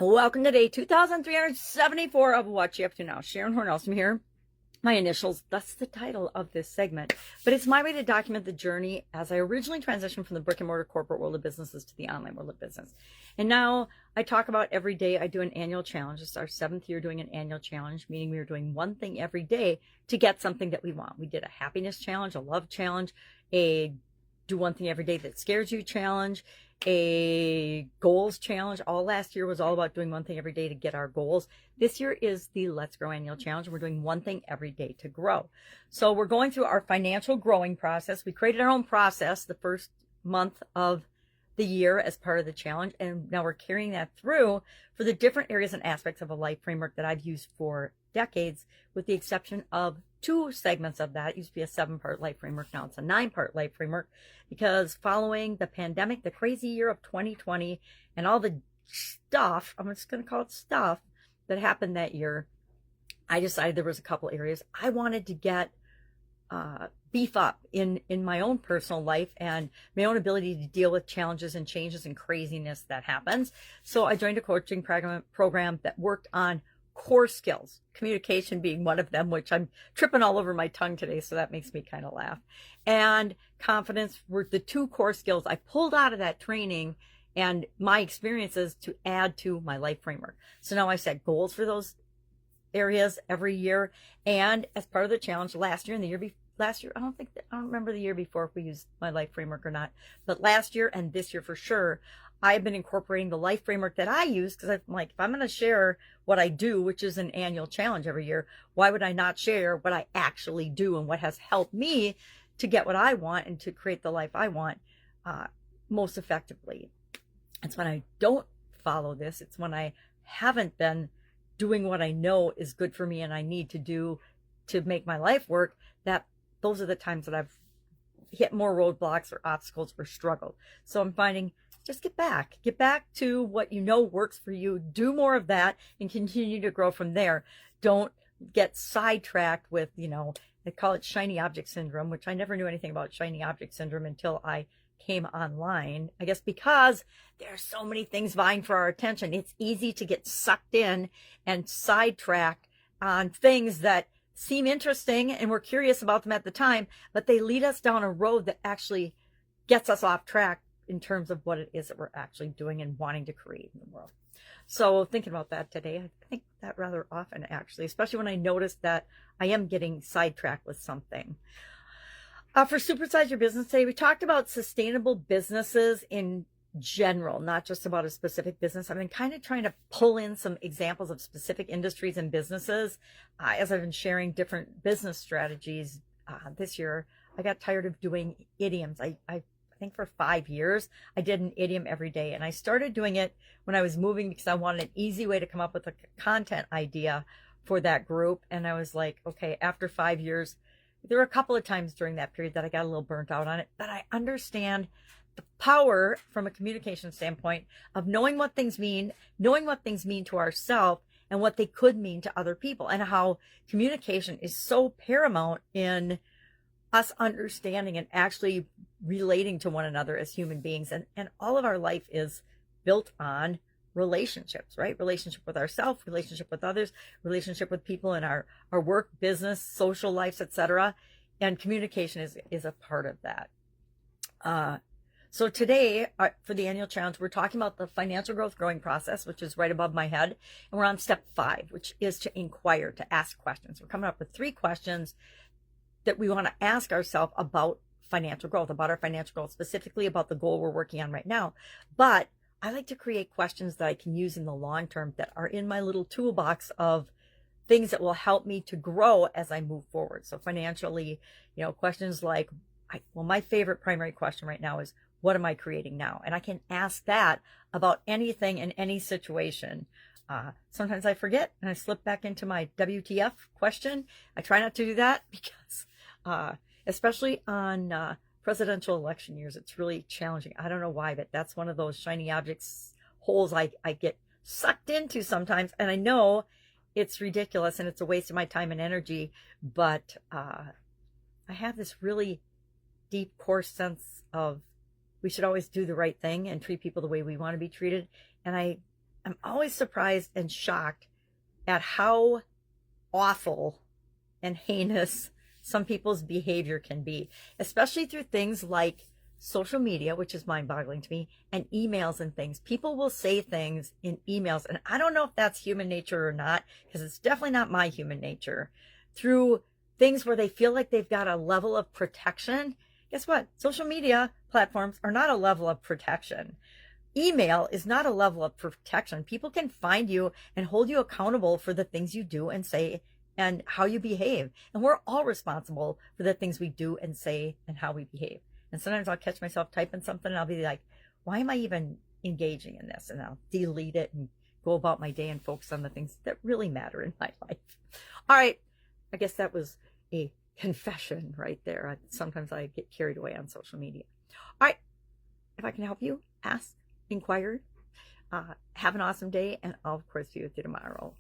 Welcome to day 2374 of What You Up To Now. Sharon Horne-Ellstrom here. My initials, that's the title of this segment. But it's my way to document the journey as I originally transitioned from the brick and mortar corporate world of businesses to the online world of business. And now I talk about every day I do an annual challenge. It's our 7th year doing an annual challenge, meaning we are doing one thing every day to get something that we want. We did a happiness challenge, a love challenge, a do one thing every day that scares you challenge, a goals challenge. All last year was all about doing one thing every day to get our goals. This year is the Let's Grow annual challenge. We're doing one thing every day to grow. So we're going through our financial growing process. We created our own process the first month of the year as part of the challenge, and now we're carrying that through for the different areas and aspects of a life framework that I've used for decades, with the exception of 2 segments of that. It used to be a 7-part life framework. Now it's a 9-part life framework, because following the pandemic, the crazy year of 2020, and all the stuff, I'm just going to call it stuff, that happened that year, I decided there was a couple areas I wanted to get beef up in my own personal life and my own ability to deal with challenges and changes and craziness that happens. So I joined a coaching program that worked on core skills, communication being one of them, which I'm tripping all over my tongue today, so that makes me kind of laugh. And confidence were the 2 core skills I pulled out of that training and my experiences to add to my life framework. So now I set goals for those areas every year. And as part of the challenge last year and the year before, last year, I don't remember the year before if we used my life framework or not, but last year and this year for sure, I've been incorporating the life framework that I use, because I'm like, if I'm going to share what I do, which is an annual challenge every year, why would I not share what I actually do and what has helped me to get what I want and to create the life I want most effectively? It's when I don't follow this, it's when I haven't been doing what I know is good for me and I need to do to make my life work, that those are the times that I've hit more roadblocks or obstacles or struggled. So I'm finding, just get back to what you know works for you, do more of that and continue to grow from there. Don't get sidetracked with, they call it shiny object syndrome, which I never knew anything about shiny object syndrome until I came online. I guess because there are so many things vying for our attention, it's easy to get sucked in and sidetracked on things that seem interesting and we're curious about them at the time, but they lead us down a road that actually gets us off track in terms of what it is that we're actually doing and wanting to create in the world. So thinking about that today, I think that rather often, actually, especially when I notice that I am getting sidetracked with something. For Supersize Your Business today, we talked about sustainable businesses in general, not just about a specific business. I've been kind of trying to pull in some examples of specific industries and businesses as I've been sharing different business strategies this year. I got tired of doing idioms. I think for 5 years, I did an idiom every day. And I started doing it when I was moving because I wanted an easy way to come up with a content idea for that group. And I was like, okay, after 5 years, there were a couple of times during that period that I got a little burnt out on it, but I understand the power from a communication standpoint of knowing what things mean to ourselves and what they could mean to other people, and how communication is so paramount in us understanding and actually relating to one another as human beings. And all of our life is built on relationships, right? Relationship with ourselves, relationship with others, relationship with people in our work, business, social lives, etc. And communication is a part of that. So today, for the annual challenge, we're talking about the financial growth growing process, which is right above my head. And we're on step 5, which is to inquire, to ask questions. We're coming up with 3 questions that we want to ask ourselves about financial growth, about our financial growth, specifically about the goal we're working on right now. But I like to create questions that I can use in the long term that are in my little toolbox of things that will help me to grow as I move forward. So financially, questions like, my favorite primary question right now is, what am I creating now? And I can ask that about anything in any situation. Sometimes I forget and I slip back into my WTF question. I try not to do that because, especially on presidential election years, it's really challenging. I don't know why, but that's one of those shiny objects holes I get sucked into sometimes. And I know it's ridiculous and it's a waste of my time and energy, but I have this really deep core sense of we should always do the right thing and treat people the way we want to be treated. And I I'm always surprised and shocked at how awful and heinous some people's behavior can be, especially through things like social media, which is mind-boggling to me, and emails and things. People will say things in emails, and I don't know if that's human nature or not, because it's definitely not my human nature, through things where they feel like they've got a level of protection. Guess what? Social media platforms are not a level of protection. Email is not a level of protection. People can find you and hold you accountable for the things you do and say and how you behave. And we're all responsible for the things we do and say and how we behave. And sometimes I'll catch myself typing something and I'll be like, why am I even engaging in this? And I'll delete it and go about my day and focus on the things that really matter in my life. All right. I guess that was a confession right there. Sometimes I get carried away on social media. All right. If I can help you, ask, inquire. Have an awesome day, and I'll, of course, be with you tomorrow.